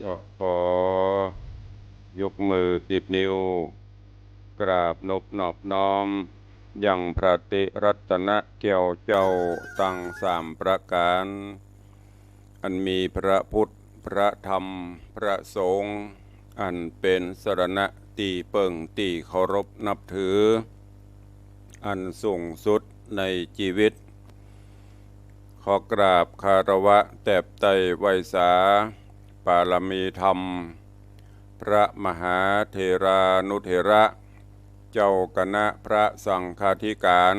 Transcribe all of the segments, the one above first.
ก็ขอยกมือ10 นิ้วกราบนบนอบน้อมยังพระติรัตนแก้วเจ้าตั้ง3 ประการอันมีพระพุทธพระธรรมพระสงฆ์อันเป็นสรณะตีเปิ่งตีเคารพนับถืออันสูงสุดในชีวิตขอกราบคารวะแตบไตไวยสาปารมีธรรมพระมหาเถรานุเถระเจ้าคณะพระสังฆาธิการ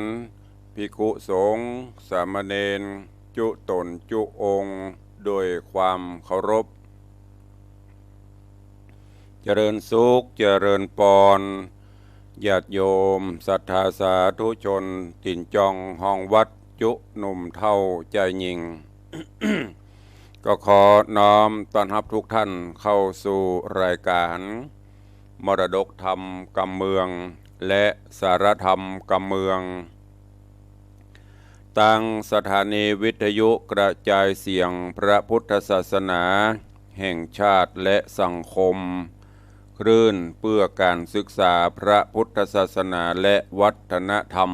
ภิกขุสงฆ์สามเณรจุตนจุองค์โดยความเคารพเจริญสุขเจริญปรญาติโยมศรัทธาสาธุชนถิ่นจองห้องวัดจุหนุ่มเท่าใจยิง ก็ขอน้อมต้อนรับทุกท่านเข้าสู่รายการมรดกธรรมกำเมืองและสารธรรมกำเมืองตั้งสถานีวิทยุกระจายเสียงพระพุทธศาสนาแห่งชาติและสังคมคลื่นเพื่อการศึกษาพระพุทธศาสนาและวัฒนธรรม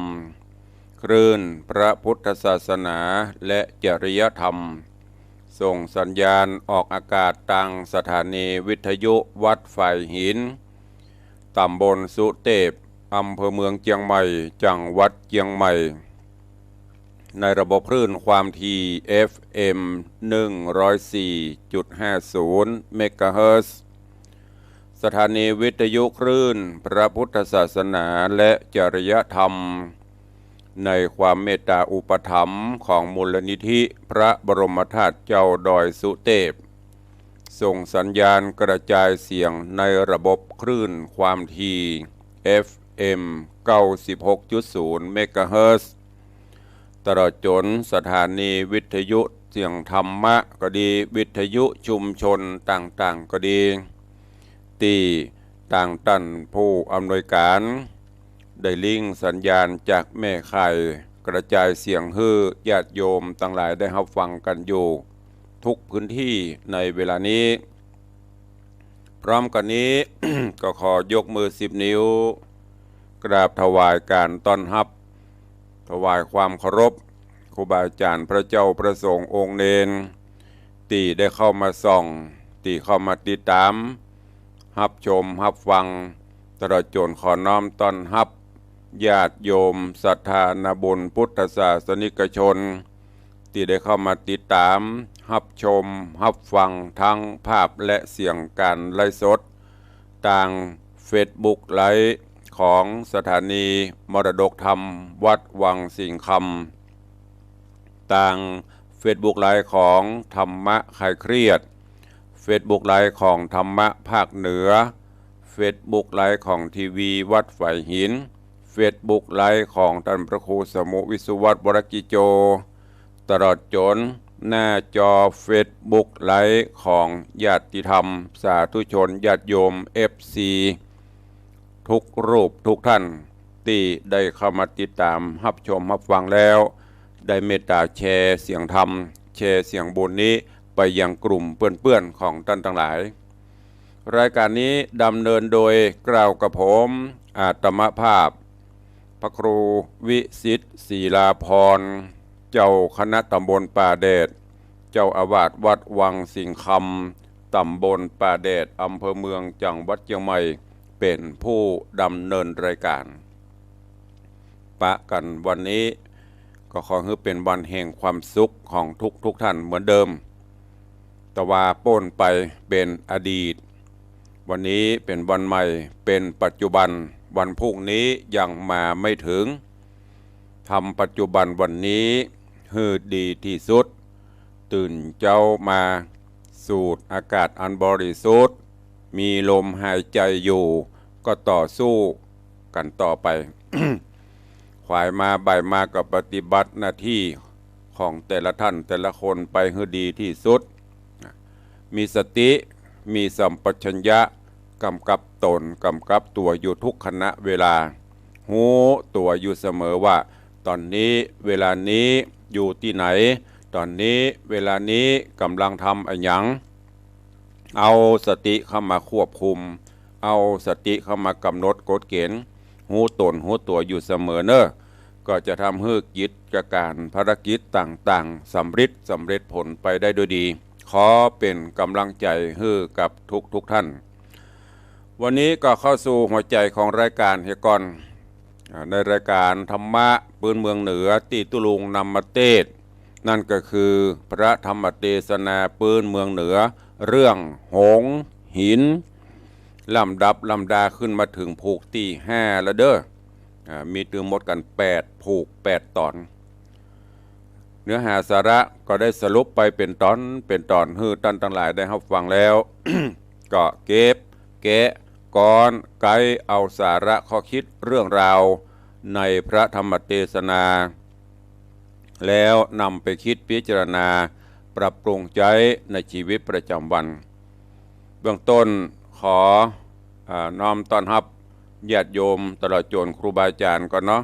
คลื่นพระพุทธศาสนาและจริยธรรมส่งสัญญาณออกอากาศทางสถานีวิทยุวัดฝ่ายหินตำบลสุเทพอำเภอเมืองเชียงใหม่จังหวัดเชียงใหม่ในระบบคลื่นความถี่ FM 104.50 เมกะเฮิรตซ์สถานีวิทยุคลื่นพระพุทธศาสนาและจริยธรรมในความเมตตาอุปถัมภ์ของมูลนิธิพระบรมธาตุเจ้าดอยสุเทพส่งสัญญาณกระจายเสียงในระบบคลื่นความถี่ FM 96.0 เมกะเฮิรตซ์ตลอดจนสถานีวิทยุเสียงธรรมะก็ดีวิทยุชุมชนต่างๆก็ดีที่ต่างท่านผู้อำนวยการได้ลิงก์สัญญาณจากแม่ข่ายกระจายเสียงฮือญาติโยมทั้งหลายได้รับฟังกันอยู่ทุกพื้นที่ในเวลานี้พร้อมกันนี้ ก็ขอยกมือ10 นิ้วกราบถวายการต้อนรับถวายความเคารพครูบาอาจารย์พระเจ้าประสงค์องค์เนนที่ได้เข้ามาส่องที่เข้ามาติดตามรับชมรับฟังตลอดจนขอน้อมต้อนรับญาติโยมศรัทธานาบุญพุทธศาสนิกชนที่ได้เข้ามาติดตามรับชมรับฟังทั้งภาพและเสียงการไลฟ์สดทาง Facebook ไลฟ์ของสถานีมรดกธรรมวัดวังสิงห์คำทาง Facebook ไลฟ์ของธรรมะคลายเครียด Facebook ไลฟ์ของธรรมะภาคเหนือ Facebook ไลฟ์ของทีวีวัดฝ่ายหิน Facebook ไลฟ์ของท่านพระครูสมุวิสุวัตรวรกิโจตลอดจนหน้าจอ Facebook ไลฟ์ของญาติธรรมสาธุชนญาติโยม FC ทุกรูปทุกท่านที่ได้เข้ามาติดตามรับชมรับฟังแล้วได้เมตตาแชร์เสียงธรรมแชร์เสียงบุญนี้ไปยังกลุ่มเพื่อนๆของท่านทั้งหลายรายการนี้ดำเนินโดยกล่าวกับผมอาตมภาพพระครูวิสิทธิ์ศีลาภรณ์เจ้าคณะตำบลป่าแดดเจ้าอาวาสวัดวังสิงห์คำตำบลป่าแดดอำเภอเมืองจังหวัดเชียงใหม่เป็นผู้ดำเนินรายการปะกันวันนี้ก็ขอให้เป็นวันแห่งความสุขของทุกท่านเหมือนเดิมแต่ว่าป้นไปเป็นอดีตวันนี้เป็นวันใหม่เป็นปัจจุบันวันพรุ่งนี้ยังมาไม่ถึงทำปัจจุบันวันนี้ให้ดีที่สุดตื่นเจ้ามาสูดอากาศอันบริสุทธิ์มีลมหายใจอยู่ก็ต่อสู้กันต่อไป ขวายมาบ่ายมากับปฏิบัติหน้าที่ของแต่ละท่านแต่ละคนไปให้ดีที่สุดมีสติมีสัมปชัญญะกำกับตนกำกับตัวอยู่ทุกขณะเวลาหูตัวอยู่เสมอว่าตอนนี้เวลานี้อยู่ที่ไหนตอนนี้เวลานี้กำลังทำอะไรหยัง เอาสติเข้ามาควบคุมเอาสติเข้ามากำหนดกฎเกณฑ์หูตนหูตัวอยู่เสมอเนอะก็จะทำให้กิจการภารกิจต่างๆสำเร็จผลไปได้โดยดีขอเป็นกำลังใจให้กับทุกท่านวันนี้ก็เข้าสู่หัวใจของรายการเฮกอนในรายการธรรมะปืนเมืองเหนือตีตุลุงนำมาเทศนั่นก็คือพระธรรมเทศนาปืนเมืองเหนือเรื่องหงหินลำดาขึ้นมาถึงผูกที่5แล้วเด้อมีถึงหมดกัน8ผูก8ตอนเนื้อหาสาระก็ได้สรุปไปเป็นตอนฮือท่านทั้งหลายได้รับฟังแล้ว ก็เก็บแกะก้อนไกด์เอาสาระข้อคิดเรื่องราวในพระธรรมเทศนาแล้วนำไปคิดพิจารณาปรับปรุงใจในชีวิตประจำวันเบื้องต้นขอน้อมต้อนรับญาติโยมตลอดจนครูบาอาจารย์ก่อนเนาะ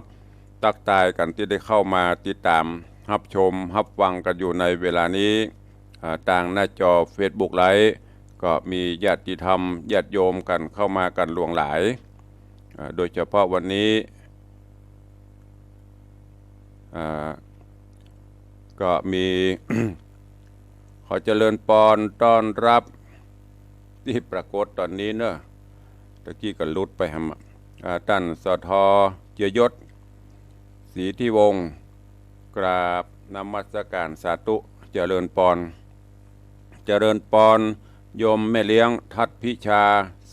ตักทายกันที่ได้เข้ามาติดตามรับชมรับฟังกันอยู่ในเวลานี้ทางหน้าจอ Facebook ไลฟ์ก็มีญาติธรรมญาติโยมกันเข้ามากันหลวงหลายโดยเฉพาะวันนี้ก็มี ขอเจริญปอนต้อนรับที่ปรากฏตอนนี้เนอะตะกี้ก็ลุดไปหท่านสท.เจียยศศรีที่วงศ์กราบนมัสการสาธุเจริญปอนโยมแม่เลี้ยงทัดพิชา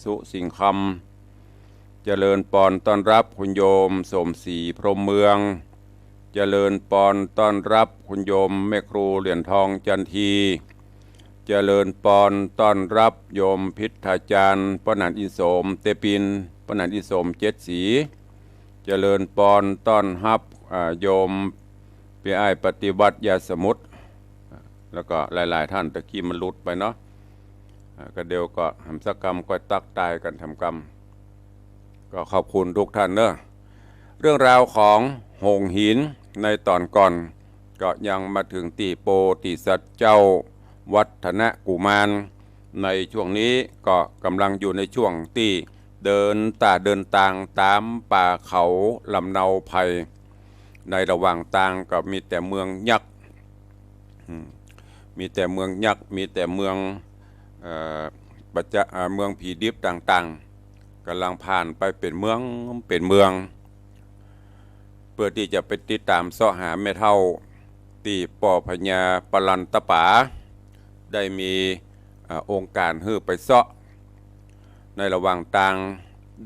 สุสิงคำเจริญปอนต้อนรับคุณโยมสมศรีพรหมเมืองเจริญปอนต้อนรับคุณโยมแม่ครูเหรียญทองจันทีเจริญปอนต้อนรับโยมพิทาจารย์ปนันอิโสมเตปินปนันอิโสมเจ็ดสีเจริญปอนต้อนรับโยมพี่อ้ายปฏิวัติยาสมุทรแล้วก็หลายๆท่านตะกี้มันลุดไปเนาะก็เดียวก็ทำสักกรรมก็ตักตายกันทำกรรมก็ขอบคุณทุกท่านเนอะเรื่องราวของหงหินในตอนก่อนก็ยังมาถึงตีโปติสัตเจ้าวัฒนกุมารในช่วงนี้ก็กำลังอยู่ในช่วงที่เดินทางตามป่าเขาลำเนาไพรในระหว่างทางก็มีแต่เมืองยักษ์มีแต่เมืองยักษ์มีแต่เมืองเมืองผีดิบต่างๆกำลังผ่านไปเป็นเมืองเพื่อที่จะไปติดตามเสาะหาแม่เฒ่าที่ป่อพญาปลันตป๋าได้มีองค์การฮื้อไปเสาะในระหว่างทาง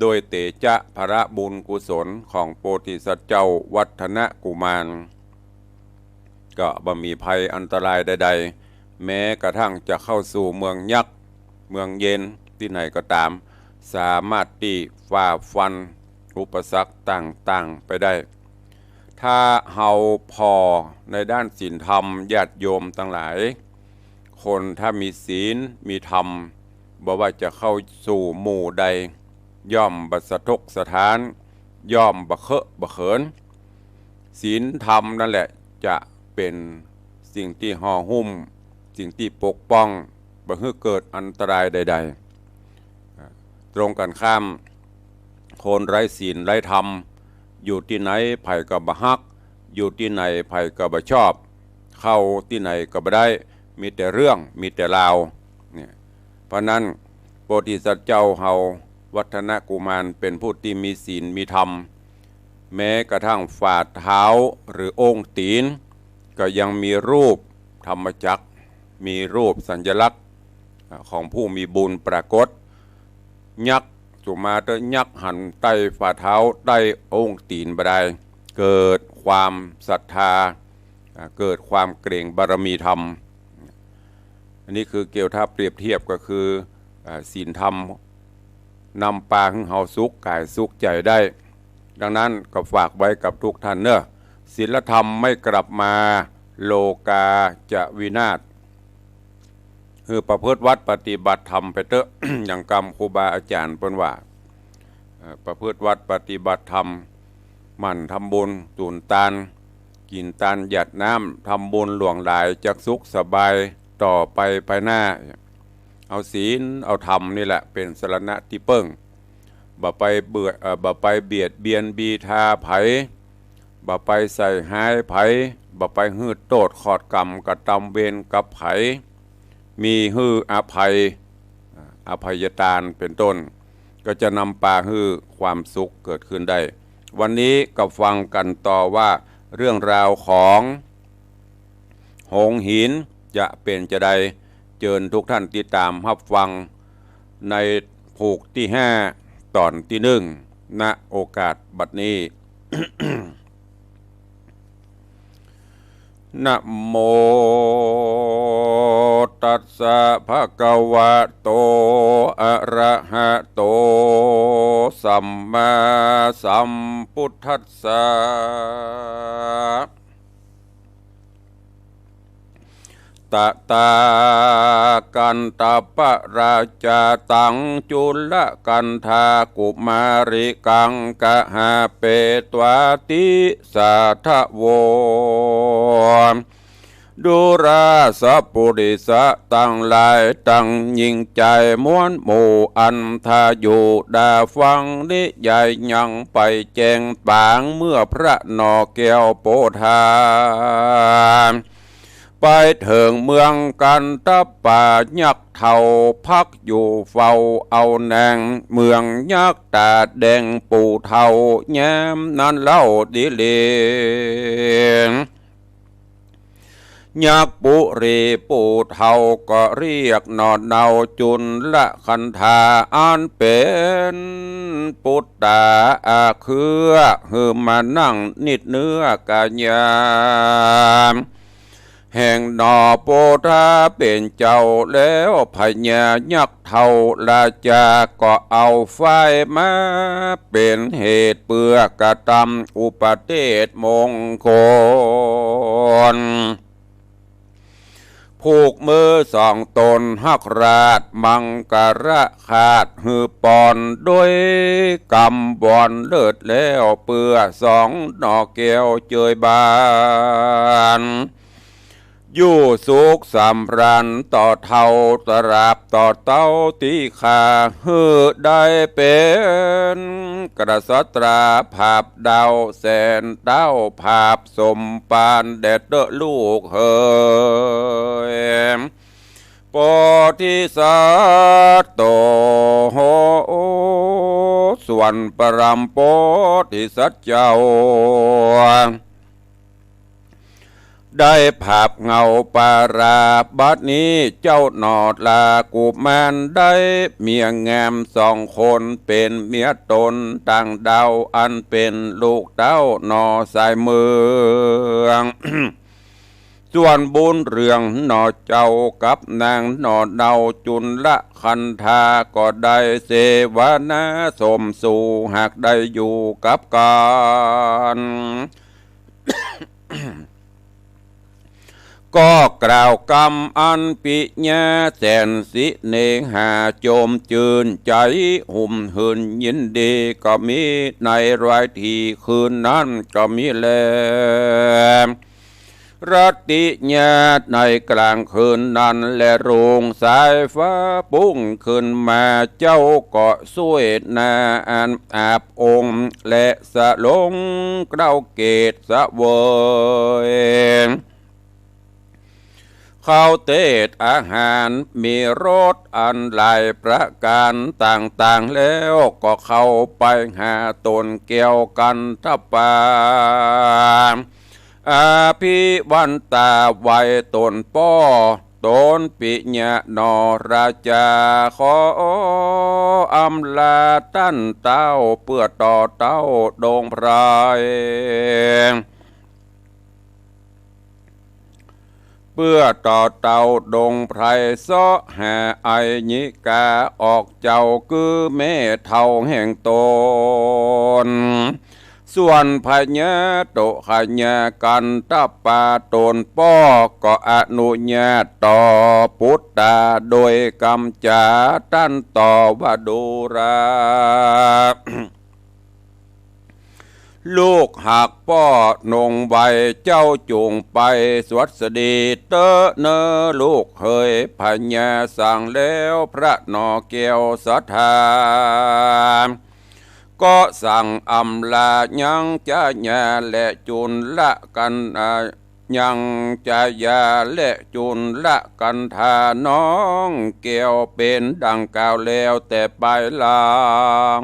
โดยเตจาภรบุญกุศลของโพธิสัตว์เจ้าวัฒนกุมารก็บ่มีภัยอันตรายใดๆแม้กระทั่งจะเข้าสู่เมืองยักษ์เมืองเย็นที่ไหนก็ตามสามารถที่ฝ่าฟันอุปสรรคต่างๆไปได้ถ้าเฮาพอในด้านศีลธรรมญาติโยมทั้งหลายคนถ้ามีศีลมีธรรมบ่ว่าจะเข้าสู่หมู่ใดย่อมบัสทกสถานย่อมบะเคอะบะเขินศีลธรรมนั่นแหละจะเป็นสิ่งที่ห่อหุ้มสิ่งที่ปกป้องบ่ให้เกิดอันตรายใดๆตรงกันข้ามคนไร้ศีลไร้ธรรมอยู่ที่ไหนไผ่ก็บ่ฮักอยู่ที่ไหนไผ่ก็บ่ชอบเข้าที่ไหนก็บ่ได้มีแต่เรื่องมีแต่ราวเนี่ยเพราะนั้นโพธิสัตว์เจ้าเฮาวัฒนกุมารเป็นผู้ที่มีศีลมีธรรมแม้กระทั่งฝ่าเท้าหรือองค์ตีนก็ยังมีรูปธรรมจักรมีรูปสัญลักษณ์ของผู้มีบุญปรากฏยักษ์สุมาเตยักษ์หันใต้ฝ่าเท้าใต้องค์ตีนบดายเกิดความศรัทธาเกิดความเกรงบารมีธรรมอันนี้คือเกี่ยวถ้าเปรียบเทียบก็คือศีลธรรมนำปาให้เฮาสุขกายสุขใจได้ดังนั้นก็ฝากไว้กับทุกท่านเนอะศีลธรรมไม่กลับมาโลกาจะวินาศคือประพฤติวัดปฏิบัติธรรมไปเถอะ อย่างกรรมครูบาอาจารย์เพิ่นว่าประพฤติวัดปฏิบัติธรรมมั่นทำบุญตูนตานกินตานหยัดน้ำทำบุญหลวงหลายจักสุขสบายต่อไปภายหน้า เอาศีลเอาธรรมนี่แหละเป็นสรณะที่เปิ้งบ่ไปบ่ไปเบียดเบียนบีทาไผบ่ไปใส่หายไผบ่ไปฮืดโทษขอดกรรมกระทำเวรกับไผมีฮืออภัยทานเป็นต้นก็จะนำพาฮือความสุขเกิดขึ้นได้วันนี้ก็ฟังกันต่อว่าเรื่องราวของหงส์หินจะเป็นจะใดเชิญทุกท่านติดตามรับฟังในผูกที่5ตอนที่1ณโอกาสบัดนี้ นะโมตัสสะภะคะวะโตอะระหะโตสัมมาสัมพุทธัสสะตะตากันตะปะราชาตังจุลกันธากุมาริกังกะหาเปตวาติสาทะโวดุราสปุริสะตั้งหลายตั้งยิ่งใจม้วนหมู่อันทาอยู่ดาฟังนิยายยังไปแจงปางเมื่อพระนอแก้วโปธาไปถึงเมืองกันตะป่ายักษ์เท่าพักอยู่เฝ้าเอาแนงเมืองยักษ์ตาแดงปูเท่าแย้มนั้นเล่าดิเลงยักษ์ปุรีปูเท่าก็เรียกนอนเนาจุลละคันธาอันเป็นปุตตาอาคือหือมานั่งนิดเนื้อกาญาแห่งนอโปธาเป็นเจ้าแล้วพญายักษ์เท่าราจาก็เอาไฟมาเป็นเหตุเปื้อกระทำอุปเทศมงคลผูกมือสองตนหักราชมังกระขาดหือปอนด้วยกำบอนเลิศแล้วเปื้อสองนอแก้วเจยบานอยู่สุขสำราญต่อเท่าตราบต่อเต้าตีขาฮือได้เป็นกษัตราภาพดาวแสนเต้าภาพสมปานแดดเดอลูกเฮยปอที่สัตโตโหส่วนปรำปอที่สัตเจ้าได้ภาพเงาปาราบัดนี้เจ้าหนอดลากุมารได้เมียงามสองคนเป็นเมียตนต่างดาวอันเป็นลูกเต้าหนอสายเมือง ส่วนบุญเรื่องหนอเจ้ากับนางหนอเนาจุลละคันธาก็ได้เสวนาสมสู่หากได้อยู่กับกันก็กล่าวกรรมอันปิญาแสนสิเนหาโจมจืนใจหุ่มหืนยินดีก็มีในรายทีคืนนั้นก็มีแลรัติญาตในกลางคืนนั้นและโรงสายฟ้าปุ้งขึ้นมาเจ้าก็สวยนาอันอาบองค์และสะลงเกล้าเกตสะเวยข้าวเทศอาหารมีรสอันหลายประการต่างๆแล้วก็เข้าไปหาตนเกี่ยวกันทับปาอาภิวันตาไว้ตนป้อตนปิญะนอราชาขออำลาตั้นเต้าเพื่อต่อเต้าดงพรายเพื่อต่อเต่าดงไพรซ้อหาไอญิกาออกเจ้าคือแม่เท่าแห่งตนส่วนพญาโตขญากันตะปาตนป้อก็อนุญาตต่อพุทธาโดยกำจาตั้นต่อวดูรา ลูกหากป้อนงใบเจ้าจูงไปสวัสดีเตอเนอลูกเฮยพญาสั่งแล้วพระนอเกียวสัทธาก็สั่งอำลายังจะญาและจุนละกันยังจะยาและจุนละกันทาน้องเกี่ยวเป็นดังกล่าวแล้วแต่ปลายหลัง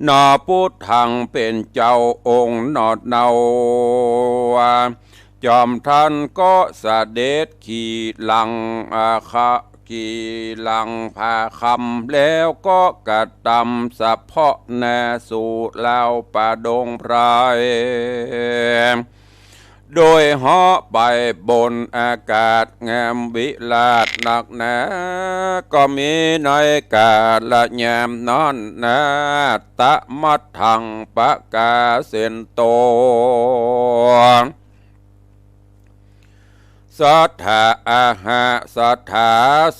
นอพุทธังเป็นเจ้าองค์นอดเนาจอมท่านก็เสด็จขี่หลังขี่หลังพาคำแล้วก็กระตำสะเพาะแนสู่ลาวป่าดงไพรโดยเหาะไปบนอากาศงามวิลาศหนักหนาก็มีในกาละยามนอนนาตะมัดทังปะกาเสนโตสัทธาอาหาสัทธา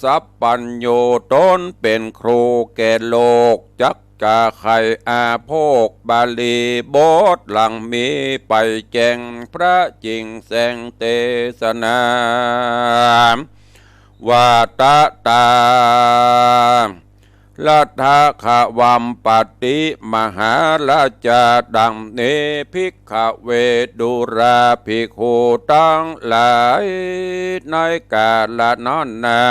สัพปัญโยตนเป็นครูแก่โลกจักกาไขอาโภคบาลีบทหลังมีไปแจงพระจริงแสงเทศนาวาตะตาลัทธาขวัมปฏิมหาราชาดังเนภิกขเวดุราภิกขุตั้งหลายในกาลนอนนา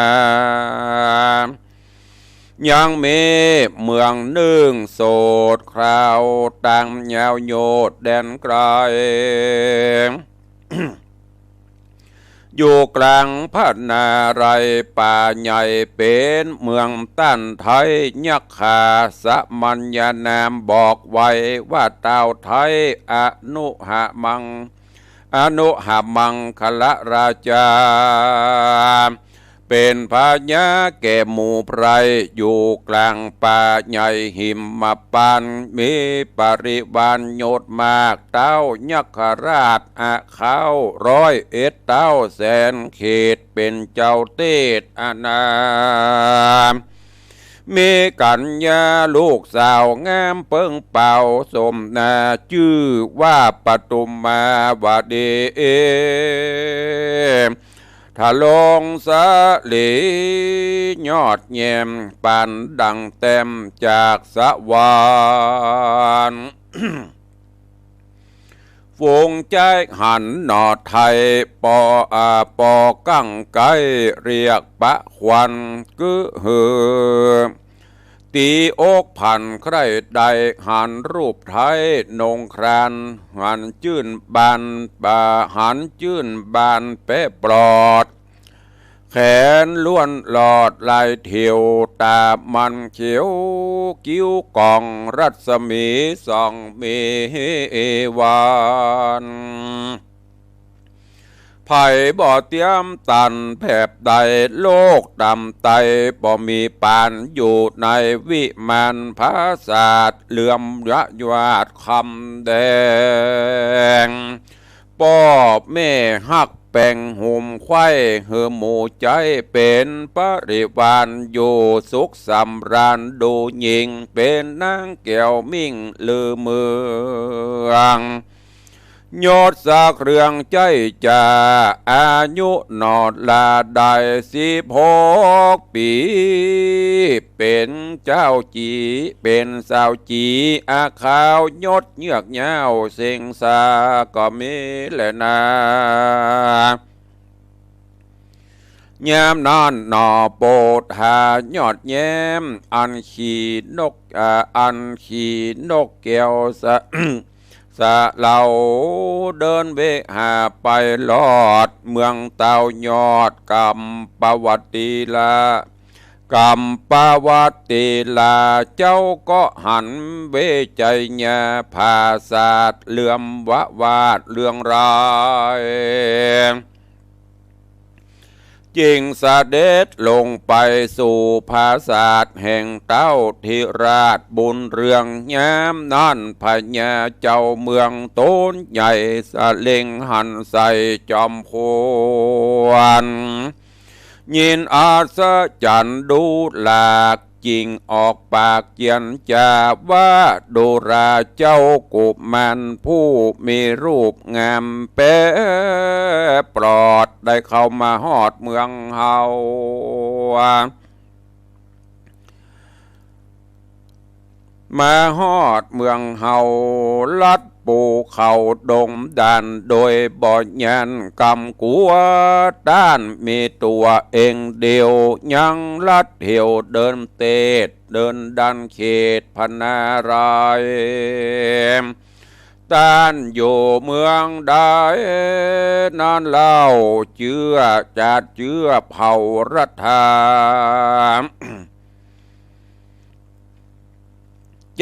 ยังมีเมืองนึ่งโสดคราวต่างยาวโยดแดนไกล อยู่กลางพระนาไรป่าใหญ่เป็นเมืองตั้นไทยยักขาสมัญญานามบอกไว้ว่าเต่าไทยอนุหะมังคละราชาเป็นพญาแก่หมู่ไพรอยู่กลางป่าใหญ่หิมมาปานมีปริวารโยดมากเต้ายักขราชเข้า101เต้าแสนเขตเป็นเจ้าเตศนามมีกัญญาลูกสาวงามเปิ้งเป่าสมนาชื่อว่าปทุมมาวดีทะลงสะลียอดแยมปานดังเต็มจากสวรรค์ ฝูงใจหันหนอไทยปอกั้งไกเรียกปะควันกึหือตีอกพันใครใดหันรูปไทยนงครานหันจื่นบานหันจื่นบานเป๊ะปลอดแขนล้วนหลอดลายเทียวตามันเขียวกิ้วกองรัศมีส่องมีวานไผ่บ่อเตียมตันแผบใดโลกดำไตบ่มีปานอยู่ในวิมานภาษาทเหลื่อมระยวาดคำแดงป้อแม่ฮักแป่งหุ่มไข่เหือหมู่ใจเป็นปริวารอยู่สุขสำราญดูหญิงเป็นนางแก้วมิ่งลือเมืองยอดสากเรืองใจจ่าอายุนอดลาได้16 ปีเป็นเจ้าจีเป็นสาวจีขาวยศเยือกยาวเสียงสาก็มีแหละนายามนอนนอโปดหายอดแย้มอันขี่นกแก้วสะ สะเหล่าเดินเวหาไปลอดเมืองเต่ายอดกำปวัติลากำปวัติลาเจ้าก็หันเวใจญาภาษาทเลื่อมวะวาดเรื่องรายจริงเสด็จลงไปสู่ภาษาทแห่งเต้าธิราชบุญเรืองยามนั่นพญาเจ้าเมืองโต้นใหญ่สะเล็งหันใส่จอมควรยินอาสจันดูหลาก จริงออกปากเจียนจาว่าดูราเจ้ากุมารผู้มีรูปงามเป๊ะปลอดได้เข้ามาฮอดเมืองเฮามาฮอดเมืองเฮาลัดปูเขาดงด่านโดยบ่อยันกำกัวด้านมีตัวเองเดียวยังลัดเหี่ยวเดินเตดเดินดันเขตพนารายต้านอยู่เมืองใดนั่นเล่าเจือจัดเจือเผ่ารัฐา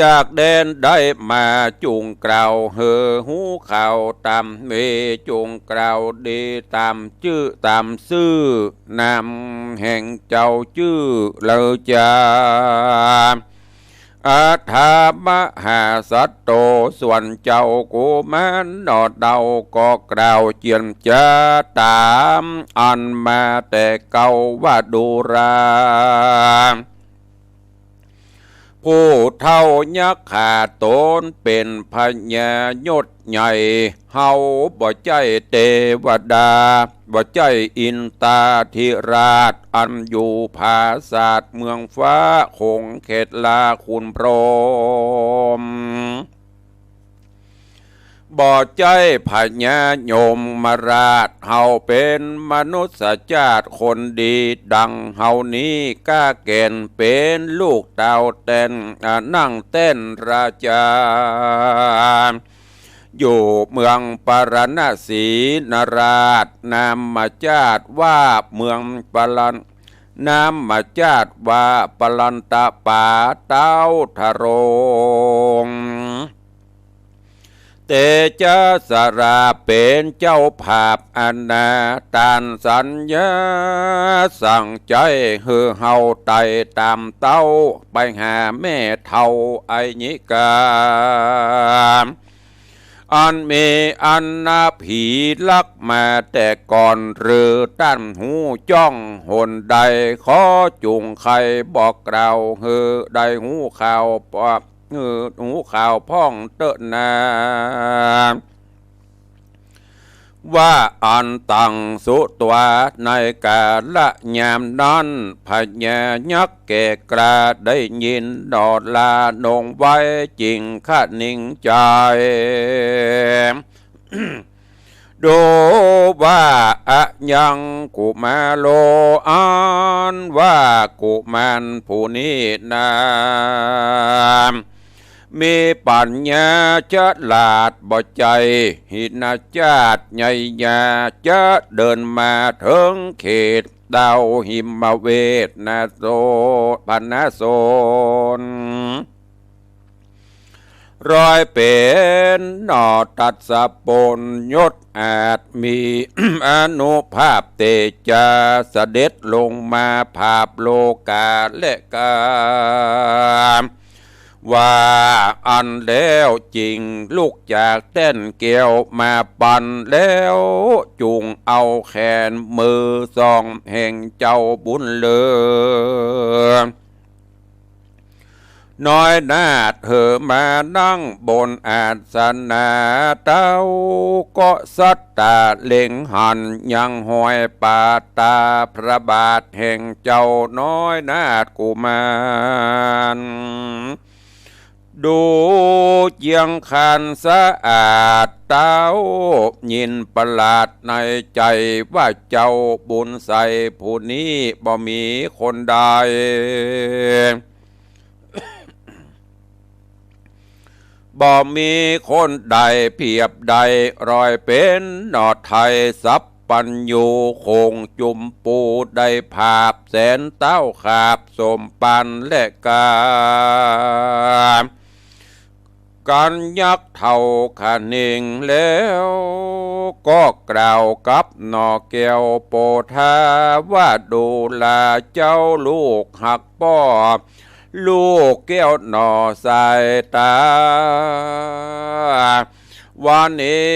จากแดนได้มาจุงกล่าวเฮอหูข่าวตามเมจุงกล่าวดีตามชื่อตามซื่อนำแห่งเจ้าชื่อเลจาอาถามหาสัตโตส่วนเจ้ากูมันนอดเดาก็กล่าวเจียนจะตามอันมาแต่เก่าว่าดูราผู้เท่ายักษ์ขาตนเป็นพญายศใหญ่เฮาบ่ใจเทวดาบ่ใจอินตาธิราชอันอยู่ภาศาสเมืองฟ้าคงเขตลาคุณพรหมบ่ใจพญายมมาราชเฮาเป็นมนุษย์ชาติคนดีดังเฮานี้ก้าเกณฑ์เป็นลูกดาวเต้นนั่งเต้นราชาอยู่เมืองปารณสีนราชนามมาจาดว่าเมืองปรันนามมาจาดว่าปรันตะป่าเต้าทะโรงเตจาสราเป็นเจ้าภาพอนาตานสัญญาสั่งใจเฮือเฮาไต่ตามเต้าไปหาแม่เท่าไอญิกาอันมีอันนาผีลักมาแต่ก่อนหรือตั้นหูจ้องหนใดขอจุงใครบอกกล่าวเฮือใดหูข่าวปอบหูข่าวพ่องเตนาว่าอันตังสุตัวในกาละยามนั้นพญายักษ์แก่กระได้ยินดอดลานงไว้จริงข้านิ่งใจดูว่าอะยังกุมาโลอันว่ากุมารผู้นี้นามีปัญญาจะลาดบ่ใจหินาจาดใหญ่ยาจะเดินมาถึงเขตดาวหิมเวทนาโซปันนาโซนรอยเป็นหนอตัดสะปนยศอาจมี อนุภาพเตจาเสด็จลงมาภาพโลกาและกาว่าอันแล้วจริงลูกจากเต้นเกี่ยวมาปั่นแล้วจุงเอาแขนมือสองแห่งเจ้าบุญเลือน้อยนาดเธอมานั่งบนอาสนะเต้าก็สัตตาเล็งหันยังหอยปาตาพระบาทแห่งเจ้าน้อยนาดกุมารดูเจียงคันสะอาดเต้ายินประหลาดในใจว่าเจ้าบุญใส่ผู้นี้บ่มีคนใดบ่มีคนใดเพียบใดรอยเป็นหนอดไทยสับปัญญูคงจุมปูได้ภาพแสนเต้าขาบสมปันและกาการยักษ์เท่าขานิงแล้วก็กล่าวกับนอแก้วโปธาว่าดูแลเจ้าลูกหักป้อลูกแก้วหนอสายตาวันนี้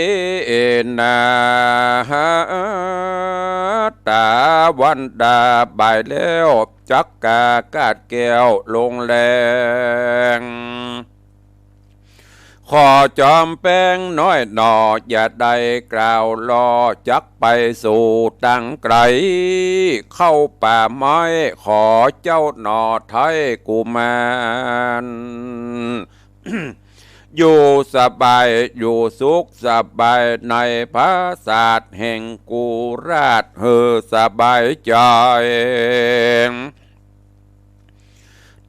นาตา วันดาบ่ายแล้วจักกากาดแก้วลงแรงขอจอมแป้งน้อยหนออย่าได้กล่าวลอจักไปสู่ตังไกลเข้าป่าไม้ขอเจ้าหนอไทยกุมาร อยู่สบายอยู่สุขสบายในพระศาสตร์แห่งกุราชเฮอสบายใจ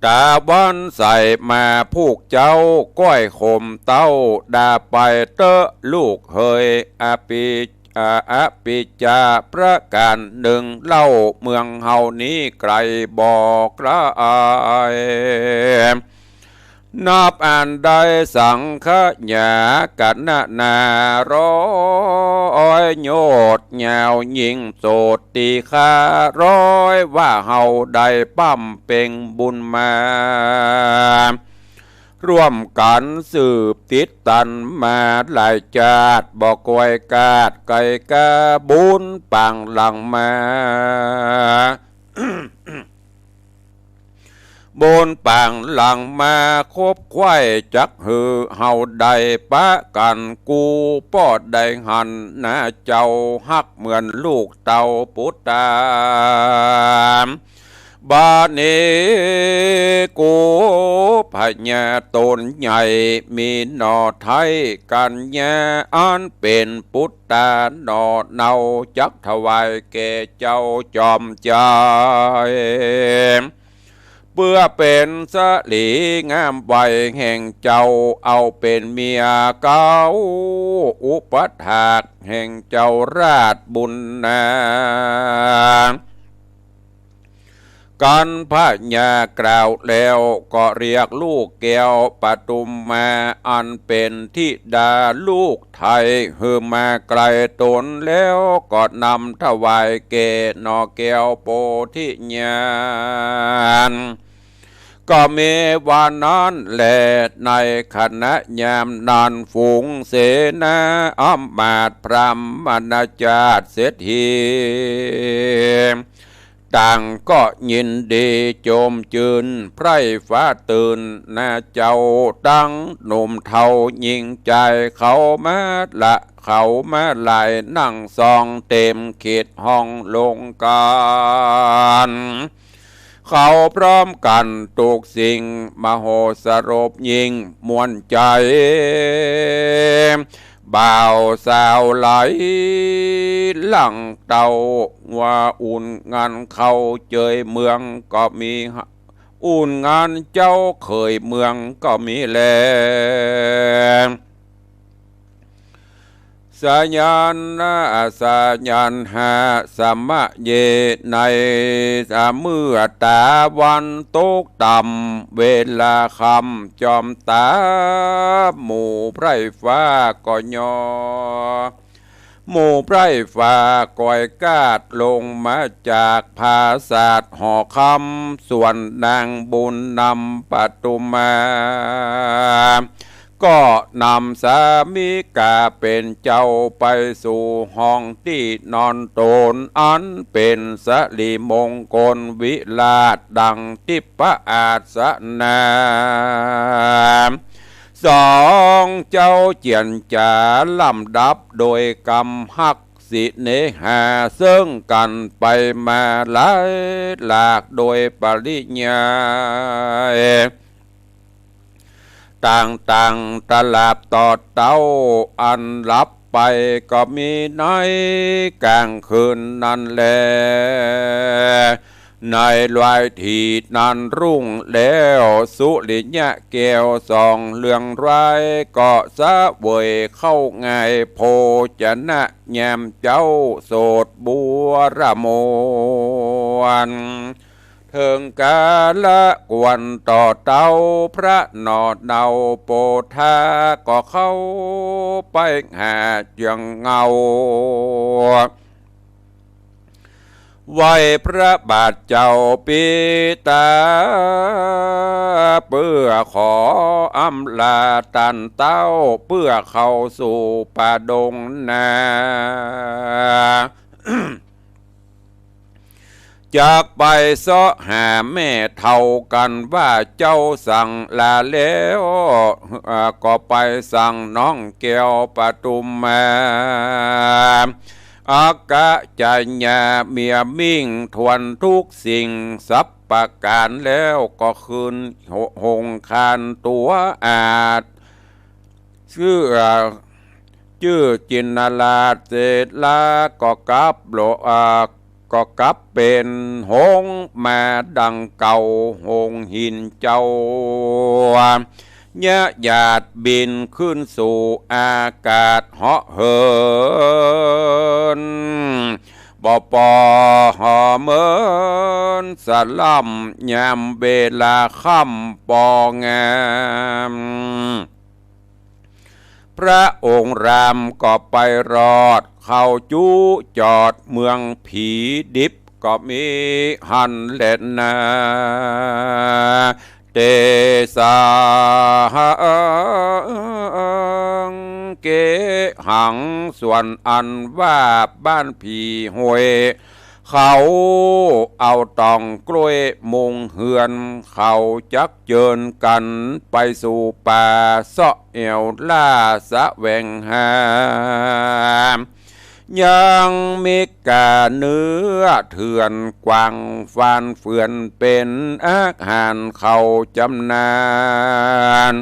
ตาวันใส่มาผูกเจ้าก้อยข่มเต้าด่าไปเตอะลูกเฮยอปิจาประการหนึ่งเล่าเมืองเฮานี้ไกลบอกละอายนับอ่านได้สังขญากันนาร้อยโยดยาวยิงโสดตีคาร้อยว่าเฮาได้ปั้มเป่งบุญมาร่วมกันสืบติดตันมาหลายจาดบอกกวยกาดไก่กาบุญปังหลังมา บนป่างหลังมาคบควายจักหือเฮาได้ปะกันกูปอดได้หันนะเจ้าฮักเหมือนลูกเต่าปุตตามบาดนี้กูพญาตนใหญ่มีหนอไทยกันญาอันเป็นปุตตาหนอเนาจักถวายแก่เจ้าจอมใจเพื่อเป็นสลีงามใบแห่งเจ้าเอาเป็นเมียเก่าอุปถากแห่งเจ้าราชบุญนากันพระญากล่าวแล้วก็เรียกลูกแก้วปทุมมาอันเป็นธิดาลูกไทยเฮือมาไกลตนแล้วก็นำถวายแก่นอแก้วโพธิญาณก็มีวันนั้นแลในคณะยามนานฝูงเสนาอำมาตย์พรหมณจารย์เศรษฐีต่างก็ยินดีโจมจืนไพร่ฟ้าตื่นนาเจ้าตั้งหนุ่มเทายิงใจเขามาละเขามาลายนั่งซองเต็มเขตห้องลงการเขาพร้อมกันทุกสิ่งมโหสรบยิงมวนใจบ่าวสาวไหลหลังเต่าว่าอุ่นงานเขาเจยเมืองก็มีอุ่นงานเจ้าเคยเมืองก็มีแลสัญญาณสัญญาณหาสมะเยในเมื่อตาวันตกต่ำเวลาคำจอมตาหมู่ไพร่ฟ้าก็ยอหมู่ไพร่ฟ้าก่อยกาดลงมาจากภาษาทห่อคำส่วนนางบุญนำปทุมมาก็นำสามิกาเป็นเจ้าไปสู่ห้องที่นอนตนอันเป็นสลีมงคลวิลาศดังทิพอาสนาสองเจ้าเจียนจาลำดับโดยกำหักสิเนหาซึ่งกันไปมาหลายหลากโดยปริญญาต่างตลาบต่อเต้าอันรับไปก็มีในกลางคืนนั่นแลในลายทีนันรุ่งแล้วสุริยะแก้วสองเรื่องไรก็สะเวยเข้าง่ายโพจนะแยมเจ้าโสดบัวระมวนเถิงกาละกวนต่อเต้าพระนอดเนาโปธาก็เข้าไปหายังเงาไหวพระบาทเจ้าปิตาเพื่อขออำลาตันเต้าเพื่อเข้าสู่ป่าดงนา จากไปซ้อหาแม่เท่ากันว่าเจ้าสั่งลาแล้วก็ไปสั่งน้องแก้วปทุมมาอากะจัญญาเมียมิ่งทวนทุกสิ่งสับประการแล้วก็คืนหงคานตัวอาจชื่อจินนาลาเศษลาก็กลับก็กลับเป็นหงมาดังเก่าหงหินเจ้าญะหยาดบินขึ้นสู่อากาศเหาะเหินบ่ปอหอเมินสลัมยามเวลาค่ำปองามพระองค์รามก็ไปรอดเข้าจูจอดเมืองผีดิบก็มีหันเล่นนาเตสาเกหังส่วนอันว่าบ้านผีหวยเขาเอาตองกล้วยมุงเฮือนเขาจักเจินกันไปสู่ป่าเสาะเอวล่าสะแหวงหายังมีกาเนื้อเถื่อนกวางฟานเฟือนเป็นอาหารเขาจำนาน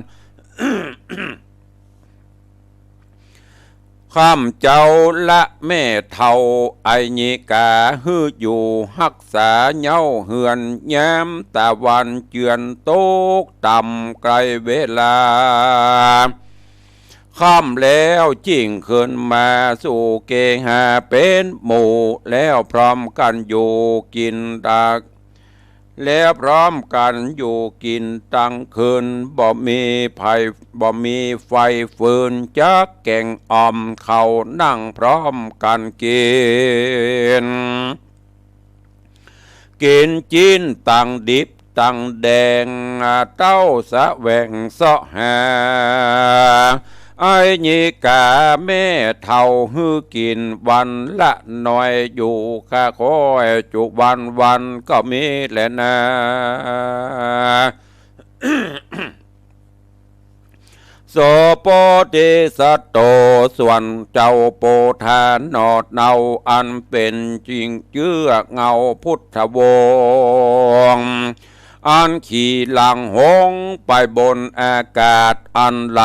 ข้ามเจ้าละแม่เท่าไอญิกาฮืออยู่หักษาเย้าเหือนย้ำตะวันเจือนตกต่ำไกลเวลาข้ามแล้วจิ้งขึ้นมาสู่เกหาเป็นหมู่แล้วพร้อมกันอยู่กินดักแล้วพร้อมกันอยู่กินตั้งคืนบ่มีไฟฟืนจักแก่งอ่อมเขานั่งพร้อมกันกินจีนตั้งดิบตั้งแดงเต้าสะแหวงเสาะหาไอ้ญิกาแม่เท่าฮือกินวันละหน่อยอยู่ข้าคอยจุวันก็มีแหละนะโสโปติสัตโตส่วนเจ้าโปธานนอดเนาอันเป็นจริงเจือเงาพุทธวงศ์อันขี่หลังหงไปบนอากาศอันไหล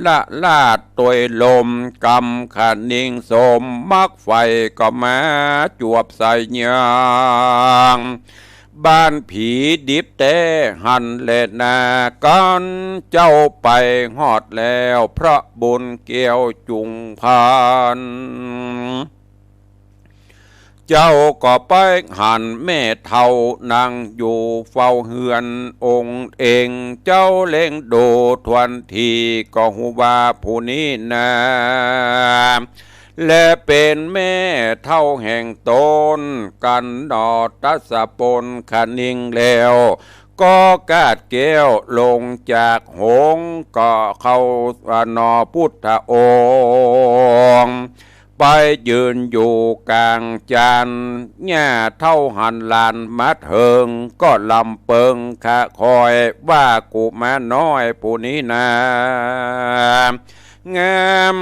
ละลาดตัวลมกำขันนิ่งสมมักไฟก็มาจวบใส่ยางบ้านผีดิบแต่หันเลนากันเจ้าไปหอดแล้วพระบุญเกี่ยวจุงพานเจ้าก็ไปหันแม่เท่านั่งอยู่เฝ้าเฮือนองค์เองเจ้าเล่งดูทวนทีก็หูว่าผู้นี้นาและเป็นแม่เท่าแห่งตนกันดอตัสปนขันิงแล้วก็กาดแก้วลงจากหงก็เข้านอพุทธองค์ไปยืนอยู่กลางจานหญ้าเท่าหันลานมัดเหิงก็ลำเปิงข้าคอยว่ากุมาน้อยผู้นี้นางาม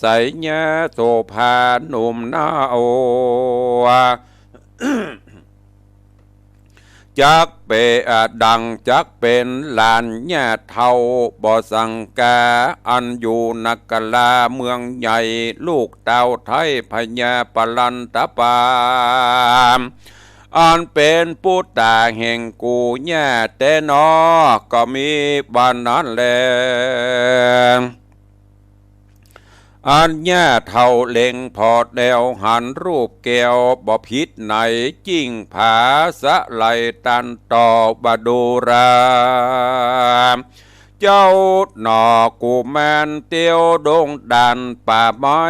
ใสญาโสภาหนุ่มนาโอจักเปดังจักเป็นลานญาเท่าบ่สังกาอันอยู่นักกลาเมืองใหญ่ลูกเต่าไทยพญาปลันตปามอันเป็นผู้ตาแห่งกูญาแต่นอก็มีบ้านนั้นแลอัญญาเท่าเล็งพอดแล้วหันรูปแก้วบ่ผิดไหนจิ้งผาสะไหลตันต่อบดูราเจ้าหนอกูแมนเตียวดงดันป่าไม้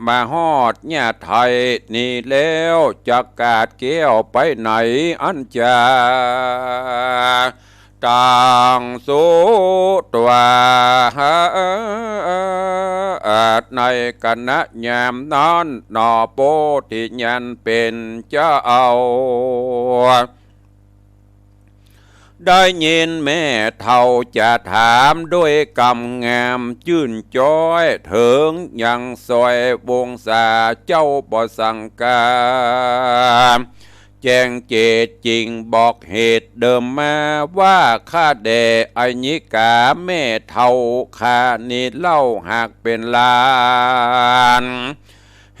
มาฮอดญาไทยนี่แล้วจะกาดแก้วไปไหนอันจา ตังสุตวาในคณะยามนั้นนอโปธิญันเป็นเจ้าได้ยินแม่เท่าจะถามด้วยกำงามจื่นจ้อยถึงยังซอยวงศาเจ้าบ่สังกาแจ้งเจตจริงบอกเหตุเดิมมาว่าข้าแด่อญิกาแม่เท่าข้านี่เล่าหากเป็นลาน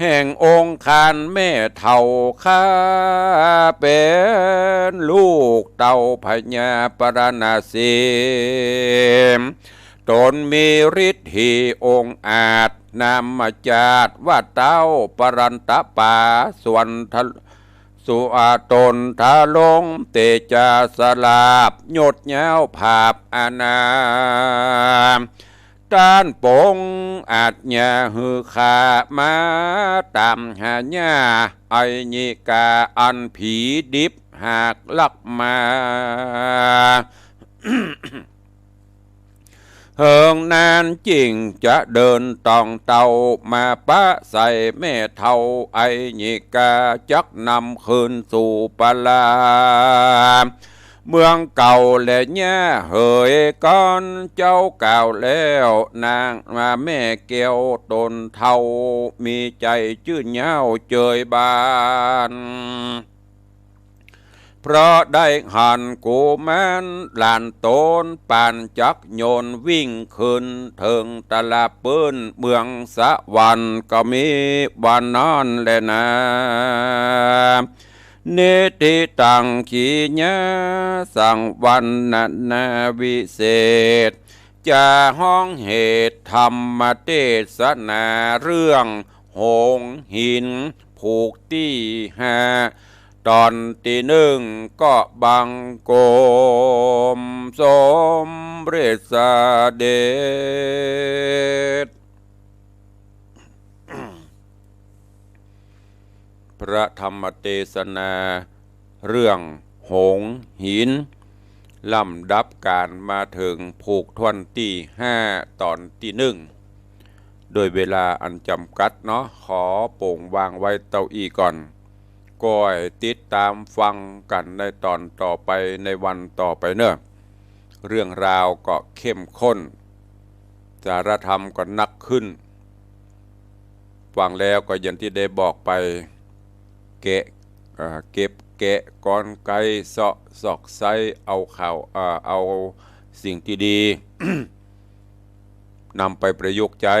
แห่งองค์คานแม่เท่าข้าเป็นลูกเต่าพญาปรณสีตนมีฤทธิ์องค์อาจนามจาดว่าเต้าปรันตะป่าส่วนสุอาตนทาลงเตจาสลาบหยดเย้าภาพอนาต้านปงอาจญาหือขามาตามหาญาไอญิกาอันผีดิบหากลักมาเฮิงนานจริงจะเดินตองเต่ามาปะใส่แม่เท่าไอญิกาจักนำคืนสู่ปลาเมืองเก่าและย่าเหยก้อนเจ้าเก่าแล้วนางมาแม่เกี่ยวตนเท่ามีใจจื่นเย้าเจยบานเพราะได้หันกูมันลานโตนปานจักโยนวิ่งขึ้นถึงตลาปืนเมืองสะวันก็มีวันนอนแลนะเนติตังขีญาสังวันนาวิเศษจะห้องเหตุธรรมเทศนาเรื่องหงหินผูกที่ห้าตอนที่หนึ่งก็บังโกมสมเรศเดชพระธรรมเทศนาเรื่องหงหินลำดับการมาถึงผูกทวนที่ห้าตอนที่หนึ่งโดยเวลาอันจำกัดเนาะขอโป่งวางไว้เต้าอี้ก่อนก้อยติดตามฟังกันในตอนต่อไปในวันต่อไปเนอะเรื่องราวก็เข้มข้นสารธรรมก็นักขึ้นฟังแล้วก็อย่างที่ได้บอกไปเก็บแกะก้อนไก่เสาะสอกไซเอาข่าวเอาสิ่งที่ดี นำไปประยุกต์ใช้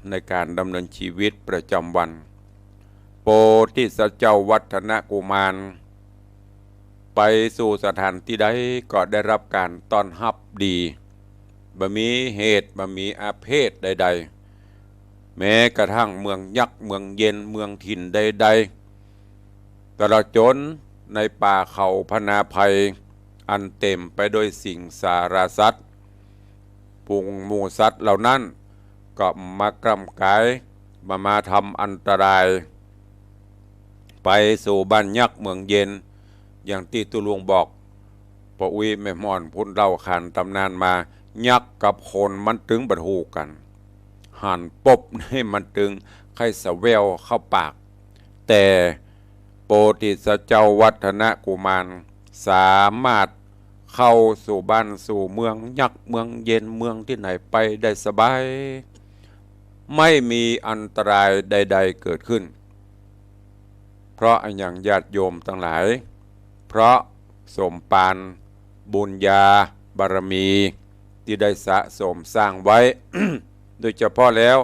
ในการดำเนินชีวิตประจำวันโปธิสัตว์เจ้าวัฒนกุมารไปสู่สถานที่ใดก็ได้รับการต้อนรับดีบ่มีเหตุบ่มีอาเพศใดๆแม้กระทั่งเมืองยักษ์เมืองเย็นเมืองถิ่นใดๆตลอดจนในป่าเขาพนาภัยอันเต็มไปด้วยสิ่งสารสัตว์ปุงหมูสัตว์เหล่านั้นก็มากำกายมาทำอันตรายไปสู่บ้านยักษ์เมืองเย็นอย่างที่ตุลวงบอกปะอุยแม่ม่อนพุ่นเล่าขานตำนานมายักษ์กับคนมันตึงบัดหูกันหันปบให้มันตึงไข่สะแววเข้าปากแต่โปธิสัตว์เจ้าวัฒนกุมารสามารถเข้าสู่บ้านสู่เมืองยักษ์เมืองเย็นเมืองที่ไหนไปได้สบายไม่มีอันตรายใดๆเกิดขึ้นเพราะอย่างญาติโยมทั้งหลายเพราะสมปานบุญญาบารมีที่ได้สะสมสร้างไว้ โดยเฉพาะแล้ว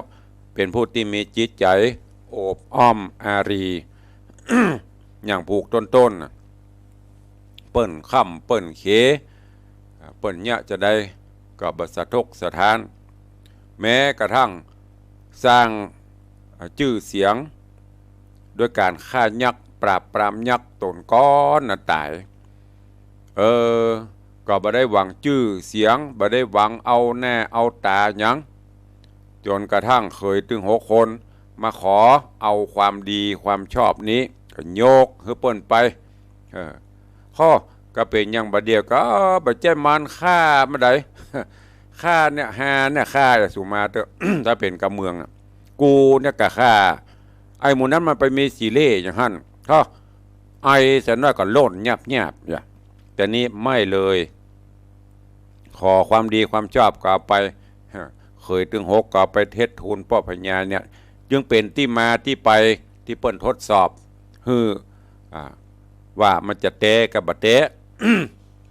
เป็นผู้ที่มีจิตใจโอบอ้อมอารี อย่างผูกต้นเปิ้นค่ำเปิ้นเขเปิ้นเนี่ยจะได้กับบสะทกสถานแม้กระทั่งสร้างชื่อเสียงด้วยการฆ่ายักษ์ปราบปรามยักษ์ตนก้อนน่ะตายก็บ่ได้หวังชื่อเสียงบ่ได้หวังเอาแน่เอาตาหยังจนกระทั่งเคยถึง6 คนมาขอเอาความดีความชอบนี้ก็โยกให้เปิ้นไปข้อ ก็เป็นอย่างบัดเดียวก็บัดใจมันฆ่ามาได้ ฆ่าเนี่ยหาเนี่ยฆ่าสุมาเตอ ถ้าเป็นกำเมืองกูเนี่ยกะฆ่าไอ้หมูนั้นมันไปมีสีเล่อย่างหั่นเขาไอ้แสนน้อยก็โล่นยับอย่าแต่นี้ไม่เลยขอความดีความชอบก็ไปเคยถึง6ก็ไปเทศทูลพ่อพญาเนี่ยจึงเป็นที่มาที่ไปที่เปิ้นทดสอบว่ามันจะเตะกับบ่เตะ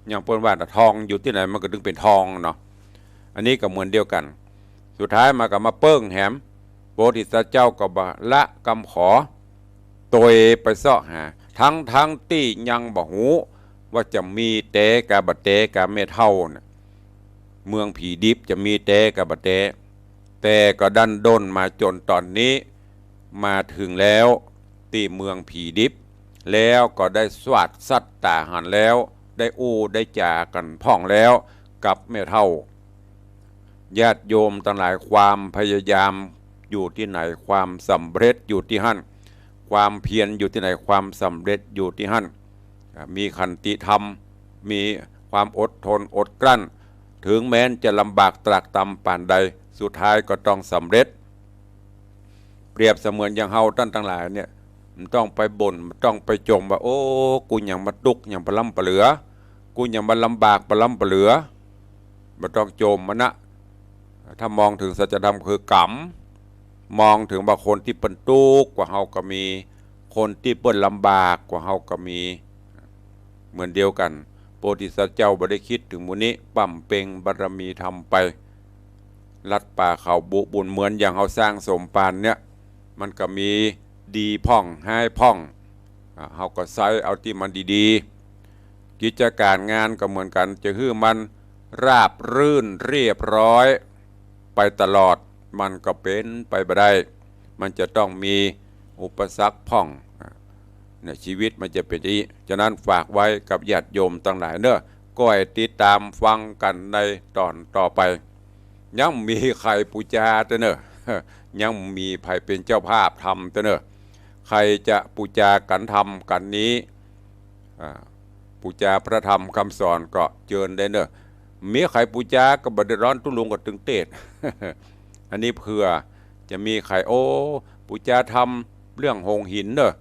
อย่างเปิ้นว่าทองอยู่ที่ไหนมันก็ถึงเป็นทองเนาะอันนี้ก็เหมือนเดียวกันสุดท้ายมาก็มาเปิ้งแหมโพธิสัตว์เจ้าก็บ่ละกำขอตัวไปเสาะหาทั้งที่ยังบ่หูว่าจะมีเตะกับบ่เตะกับเมเท่านะเมืองผีดิบจะมีเตะกับบ่เตะแต่ก็ดันด้นมาจนตอนนี้มาถึงแล้วที่เมืองผีดิบแล้วก็ได้สวัสดสัตตาหันแล้วได้ได้จากันพ่องแล้วกับเมเท่าญาติโยมทั้งหลายความพยายามอยู่ที่ไหนความสำเร็จอยู่ที่หั่นความเพียรอยู่ที่ไหนความสำเร็จอยู่ที่หั่นมีขันติธรรมมีความอดทนอดกลั้นถึงแม้นจะลำบากตรากตรำป่านใดสุดท้ายก็ต้องสำเร็จเปรียบเสมือนอย่างเฮาท่านทั้งหลายเนี่ยมันต้องไปบ่นมันต้องไปจมว่าโอ้กูอย่างมาตุกอย่างปลำปเหลือกูอย่างมาลำบากปลำปเหลือมันต้องโจมมันนะถ้ามองถึงสัจธรรมคือกรรมมองถึงบางคนที่เป็นทุกข์กว่าเฮาก็มีคนที่เปิ้นลำบากกว่าเฮาก็มีเหมือนเดียวกันโพธิสัตว์เจ้าบ่ได้คิดถึงหมู่นี้ปั่มเป่งบารมีทำไปลัดป่าเขาบุบุญเหมือนอย่างเฮาสร้างสมปานเนี่ยมันก็มีดีพ่องให้พ่องเฮาก็ใส่เอาที่มันดีๆกิจการงานก็เหมือนกันจะฮื้อมันราบรื่นเรียบร้อยไปตลอดมันก็เป็นไปบ่ได้มันจะต้องมีอุปสรรคพ่องเนี่ยชีวิตมันจะเป็นอย่างนี้ฉะนั้นฝากไว้กับญาติโยมทั้งหลายเนอะก็ให้ติดตามฟังกันในตอนต่อไปยังมีใครปูจาเนอะยังมีใครเป็นเจ้าภาพทำเนอะใครจะปูจากันทำกันนี้ปูจาพระธรรมคำสอนก็เชิญได้เนอะมีใครปูจาก็บไดร้อนตุ้ลุงก็ตึงเตด อันนี้เพื่อจะมีใครปูจาทำเรื่องหงหินเนอะ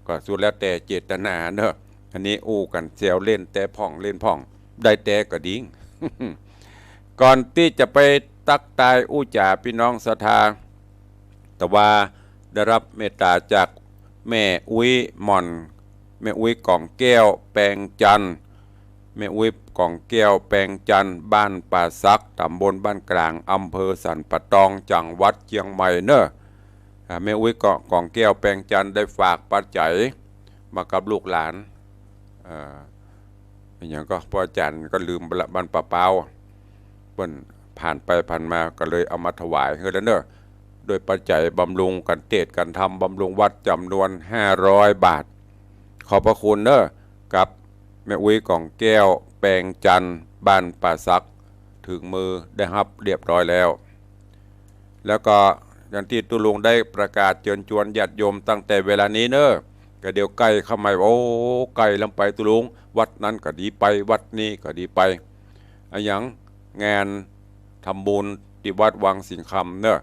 ก็สุดแล้วแต่เจตนาเนอะอันนี้กันเซลเล่นแต่พ่องเล่นพ่องได้แต่ก็ดิ้ง ก่อนที่จะไปตักตายจ่าพี่น้องศรัทธาแต่ว่าได้รับเมตตาจากแม่อุ้ยหม่อนแม่อุ้ยกล่องแก้วแปลงจันทร์แม่อุ้ยกล่องแก้วแปลงจันทร์บ้านป่าซักตำบลบ้านกลางอำเภอสันปะตองจังหวัดเชียงใหม่เนอะแม่อุ้ยกล่องแก้วแปลงจันทร์ได้ฝากปัจจัยมากับลูกหลานอย่างก็พ่ออาจารย์ก็ลืมบ้านป่าเปาเปิ้นผ่านไปผ่านมาก็เลยเอามาถวายเฮ้ยแล้วเนอะโดยปัจจัยบำรุงกันเทศกันทำบำรุงวัดจำนวน500 บาทขอบพระคุณเนอะกับแม่อุ้ยกล่องแก้วแปลงจันทร์บ้านป่าซักถึงมือได้รับเรียบร้อยแล้วแล้วก็อย่างที่ตุลุงได้ประกาศเชิญชวนญาติโยมตั้งแต่เวลานี้เนอะก็เดี๋ยวใกล้เข้ามาใกล้ลำไปตุลุงวัดนั้นก็ดีไปวัดนี้ก็ดีไปอย่างงานทำบุญที่วัดวังสิงคำเนอะ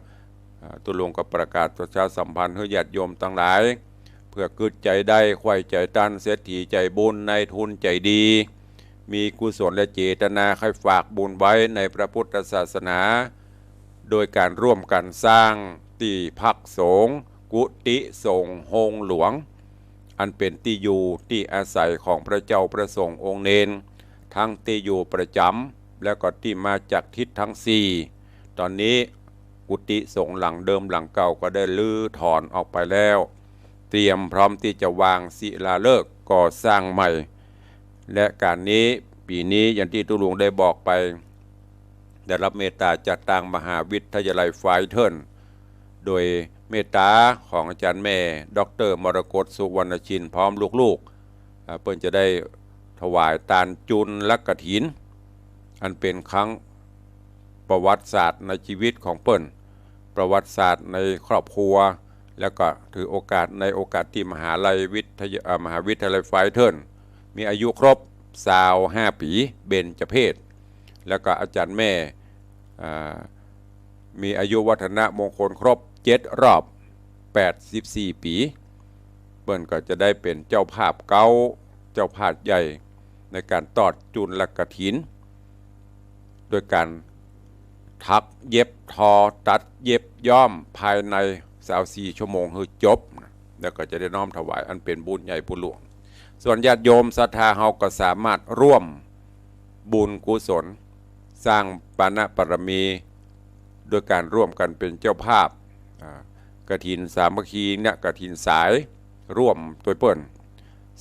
ตุลุงก็ประกาศประชาสัมพันธ์ให้ญาติโยมทั้งหลายเพื่อกึดใจได้ไข่ใจตันเศรษฐีใจบุญในทุนใจดีมีกุศลและเจตนาให้ฝากบุญไว้ในพระพุทธศาสนาโดยการร่วมกันสร้างที่พักสงฆ์กุฏิสงฆ์โฮงหลวงอันเป็นที่อยู่ที่อาศัยของพระเจ้าประสงค์องค์เนนทั้งที่อยู่ประจำและก็ที่มาจากทิศทั้ง4ตอนนี้กุฏิสงฆ์หลังเดิมหลังเก่าก็ได้ลื้อถอนออกไปแล้วเตรียมพร้อมที่จะวางศิลาฤกษ์ก่อสร้างใหม่และการนี้ปีนี้อย่างที่ตุลุงได้บอกไปได้รับเมตตาจากทางมหาวิทยาลัยไฟเทิร์นโดยเมตตาของอาจารย์แม่ดร.มรกตสุวรรณชินพร้อมลูกๆเพิ่นจะได้ถวายทานจุลและกฐินอันเป็นครั้งประวัติศาสตร์ในชีวิตของเปิ้นประวัติศาสตร์ในครอบครัวแล้วก็ถือโอกาสในโอกาสที่มหาวิทยาลัยไฟเทิร์นมีอายุครบ 25 ปีเบญจเพศแล้วก็อาจารย์แม่มีอายุวัฒนะมงคลครบ7 รอบ84 ปีเปิ้นก็จะได้เป็นเจ้าภาพเก่าเจ้าภาพใหญ่ในการตอดจุลกฐินโดยการถักเย็บทอตัดเย็บย้อมภายใน24 ชั่วโมงคือจบแล้วก็จะได้น้อมถวายอันเป็นบุญใหญ่บุญหลวงส่วนญาติโยมศรัทธาเฮาก็สามารถร่วมบุญกุศลสร้างปานะปรมีโดยการร่วมกันเป็นเจ้าภาพกฐินสามัคคีเนี่ยกฐินสายร่วมตัวเปิ้น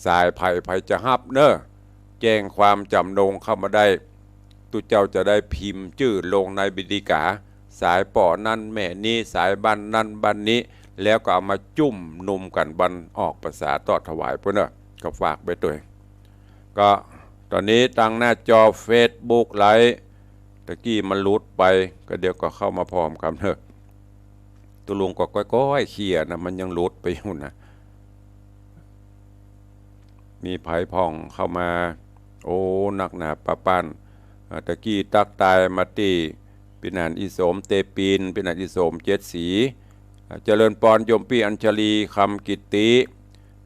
สายไผ่จะฮับเนอะแจ้งความจำนงเข้ามาได้ตุเจ้าจะได้พิมพ์ชื่อลงในบิดิกาสายป่อนั่นแม่นี้สายบันนั่นบันนี้แล้วก็เอามาจุ่มนุ่มกันบันออกภาษาตอดถวายเพื่อนเนอะก็ฝากไปด้วยก็ตอนนี้ตั้งหน้าจอ Facebook ไลฟ์ตะกี้มันลุดไปก็เดี๋ยวก็เข้ามาพร้อมกันเถอะตัวลุงก็ก้อยๆเขี่ยนะมันยังลุดไปอยู่นะมีไผ่พองเข้ามาโอ้นักหนาปะปั้นตะกี้ตักตายมาตีปินานอิโสมเตปินปินานอิโสม7 สีเจริญปอนโยมพี่อัญชลีคำกิตติ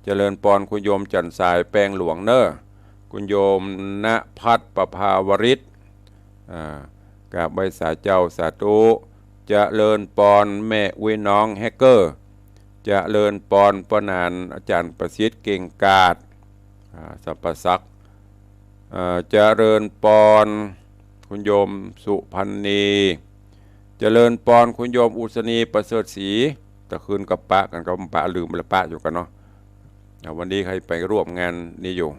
เจริญปอนคุณโยมจันสายแปลงหลวงเนอคุณโยมณพัฒน์ประภาวริศกราบใบสาเจ้าสาธุเจริญปอนแม่อุ้ยน้องแฮกเกอร์เจริญปอนปนานอาจารย์ประสิทธิ์เก่งกาจสัพพสักเจริญปอนคุณโยมสุพันนีเจริญปอนคุณโยมอุศนีประเสริฐศรีตะคืนกับปะกันกับปะลืมละปะอยู่กันเนาะวันนี้ใครไปร่วมงานนี้อยู่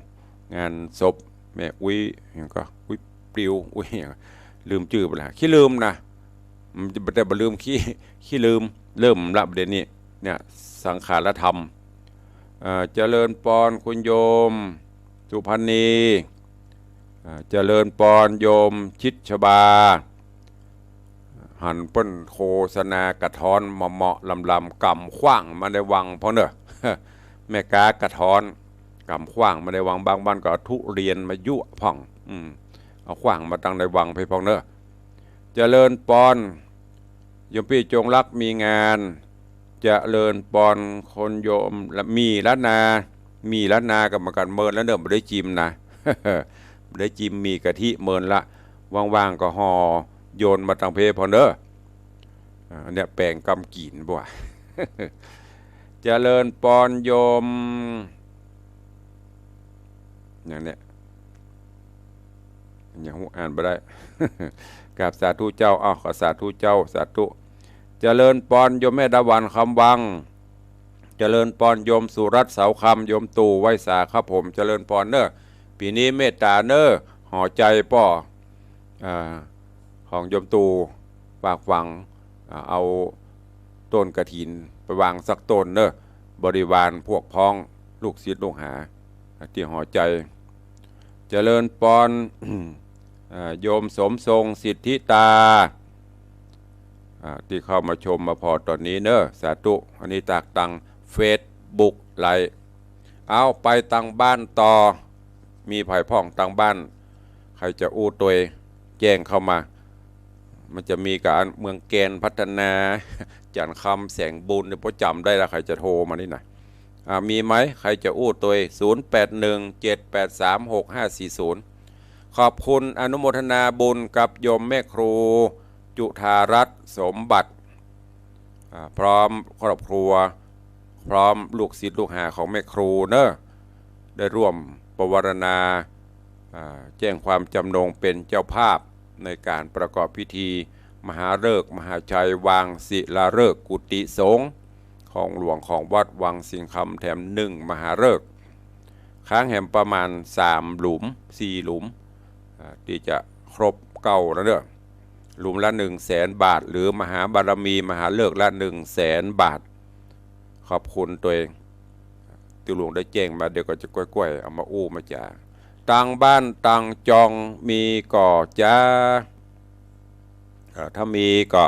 งานศพแม่อุ้ยยังก็อุ้ยปลิวอุ้ยลืมชื่อไปละขี้ลืมนะมันจะแต่บ่ลืมขี้ลืมเริ่มรับเดี๋ยวนี้เนี่ยสังขารธรรมเจริญปอนคุณโยมสุพันนีเจริญปอนโยมชิดชบาหันเปิ้นโฆษณากระท้อนเหมาะลำกำขว้างมาในวังเพราะเนอะแม่กากระท้อนกำขว้างมาในวังบางบ้านก็ทุเรียนมายั่วพ่องเอาขว้างมาตั้งในวังไปพ่องเนอะเจริญปอนโยมพี่จงรักมีงานเจริญปอนคนโยมมีละนากับมากันเมินแล้วเนอะไม่ได้จิมนะได้จิมมีกะทิเมินละว่างๆก็ห่อโยนมาตังเพพอเนอะเนี่ยแปลงกำกีนบ่ะเจริญปอนโยมอย่างเนี้ยอย่างอ่านไปได้กราบสาธุเจ้าขอสาธุเจ้าสาธุเจริญปอนโยมแม่ดาวันคำวังเจริญปอนโยมสุรัตน์เสาคำโยมตู่ไว้สาครับผมเจริญปอนเนอะปีนี้เมตตาเนอะห่อใจป่อของโยมตู่ฝากฝังเอาต้นกฐินไปวางสักต้นเนอะบริวารพวกพ้องลูกศิษย์ลูกหาที่ห่อใจเจริญปอนโยมสมทรงสิทธิตาที่เข้ามาชมมาพอตอนนี้เนอะสาธุอันนี้จากตังเฟซบุ๊กไลน์เอาไปตังบ้านต่อมีไผ่พ่องตังบ้านใครจะอู้ตัวแจ้งเข้ามามันจะมีการเมืองแกนพัฒนาจันคำแสงบุญเนี่ยพอจำได้แล้วใครจะโทรมานี่หน่อยมีไหมใครจะอู้ตัว0817836540ขอบคุณอนุโมทนาบุญกับโยมแม่ครูจุธารัตน์สมบัติพร้อมครอบครัวพร้อมลูกศิษย์ลูกหาของแม่ครูเนอะได้ร่วมประวารณาแจ้งความจำนงเป็นเจ้าภาพในการประกอบพิธีมหาฤกษ์มหาชัยวางศิลาฤกษ์กุฏิสงฆ์ของหลวงของวัดวังสิงคำแถม1 มหาฤกษ์ค้างแหมประมาณ3 หลุม 4 หลุมที่จะครบเก่าแล้วเนอะหลุมละ100,000 บาทหรือมหาบารมีมหาฤกษ์ละ100,000 บาทขอบคุณตัวเองติวหลวงได้แจ้งมาเดี๋ยวก็จะกล้วยๆเอามาอู้มาจ่าต่างบ้านต่างจองมีก่อจ้าถ้ามีก็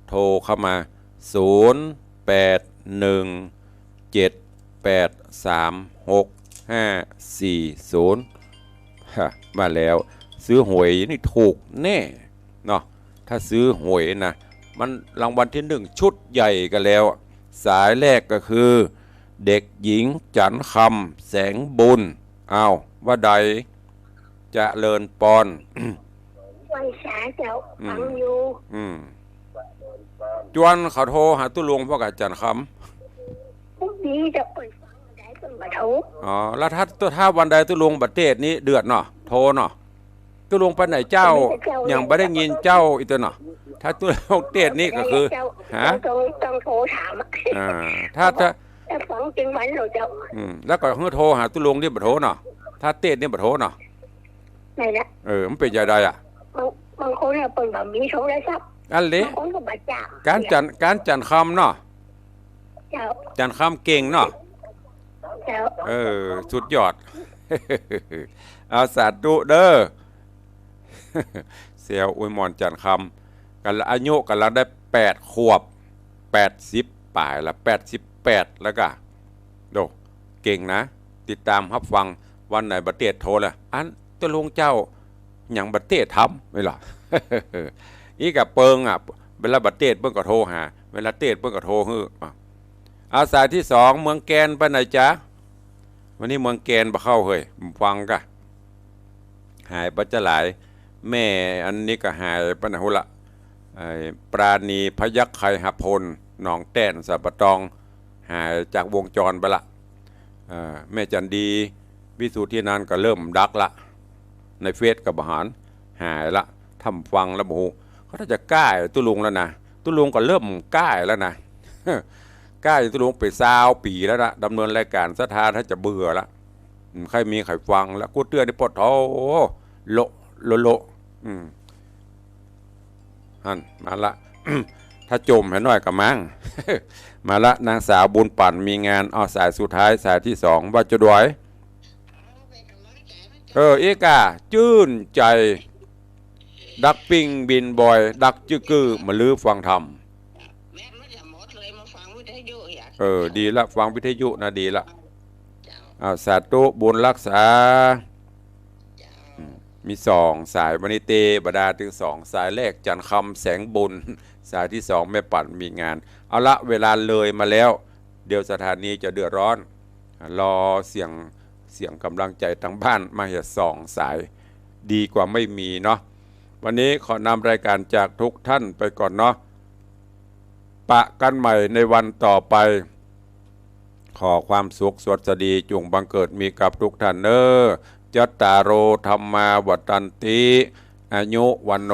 โทรเข้ามา0817836540 มาแล้วซื้อหวยนี่ถูกแน่เนาะถ้าซื้อหวยนะมันรางวัลที่หนึ่งชุดใหญ่กันแล้วสายแรกก็คือเด็กหญิงจันคำแสงบุญอ้าวว่าใดจะเลินปอนวันษาเจ้าฟังอยู่จวนเขาโทรหาตุลวงพ่อกับจันคำพรุ่งนี้จะเปิดฟังได้เป็นบัตรโทอ๋อแล้วถ้าวันใดตุลวงประเทศนี้เดือดเนาะโทรเนาะตุลวงไปไหนเจ้าอย่างไม่ได้ยินเจ้าอีกตัวเนาะถ้าตุลวงเทศนี้ก็คือฮะต้องโทรถามถ้าฟังจริงวันเราเจ้าแล้วก็เมื่อโทรหาตุลวงนี่บัตรโทรเนาะถ้าเทศนี่บัตรโทรเนาะไหนละมันเป็นยังไงอ่ะบางคนเนี่ยเปิดแบบมีโทรศัพท์อันเละการจันคำเนาะจันคำเก่งเนาะสุดยอดเอาสาธุเด้อเสียวอุยมอนจันคำกันอายุกันแล้วได้8 ขวบ80 ป่ายละ88แล้วก็โดเก่งนะติดตามรับฟังวันไหนบัตเตศโทรเลยอันตัวลุงเจ้าอย่างบัตเตศทำไม่หรออีกับเปิงเวลาบัตเตศเพิ่งก็โทรหาเวลาเตศเพิ่งก็โทรฮืออาสายที่2เมืองแกนไปไหนจ๊ะวันนี้เมืองแกนบ่เข้าเฮ้ยฟังกะหายปัจจหลายแม่อันนี้ก็หายปะนะหุละปราณีพยัคฆ์ไคหพลหนองแต้นสัปตองหายจากวงจรไปละแม่จันดีวิสุทธินันก็เริ่มดักละในเฟซกับบหารหายละทำฟังแล้วโอ้โหเขาถ้าจะก้ายตุลุงแล้วนะตุลุงก็เริ่มก้ายแล้วนะก้ายตุลุงไป20 ปีแล้วนะดำเนินรายการสถานถ้าจะเบื่อละใครมีใครฟังแล้วกูเตือนในปอดโอ้โลฮันมาละ ถ้าจมให้น้อยกับมั้ง มาละนางสาวบุญปั่นมีงานเอาสายสุดท้ายสายที่2ว่าจะด้วยอีกาจื่นใจดักปิงบินบอยดักจื้อกือมาลื้อฟังธรรมดีละฟังวิทยุนะดีละสาธุบุญรักษามี2 สายวันนี้เตบดาถึง2 สายแรกจันคำแสงบุญสายที่2แม่ปั่นมีงานเอาละเวลาเลยมาแล้วเดี๋ยวสถานีจะเดือดร้อนรอเสียงกำลังใจทางบ้านมาเหตุ2 สายดีกว่าไม่มีเนาะวันนี้ขอนำรายการจากทุกท่านไปก่อนเนาะปะกันใหม่ในวันต่อไปขอความสุขสวัสดีจงบังเกิดมีกับทุกท่านเนอจัตตารโอธรรมาวัฏันติอายุวันโน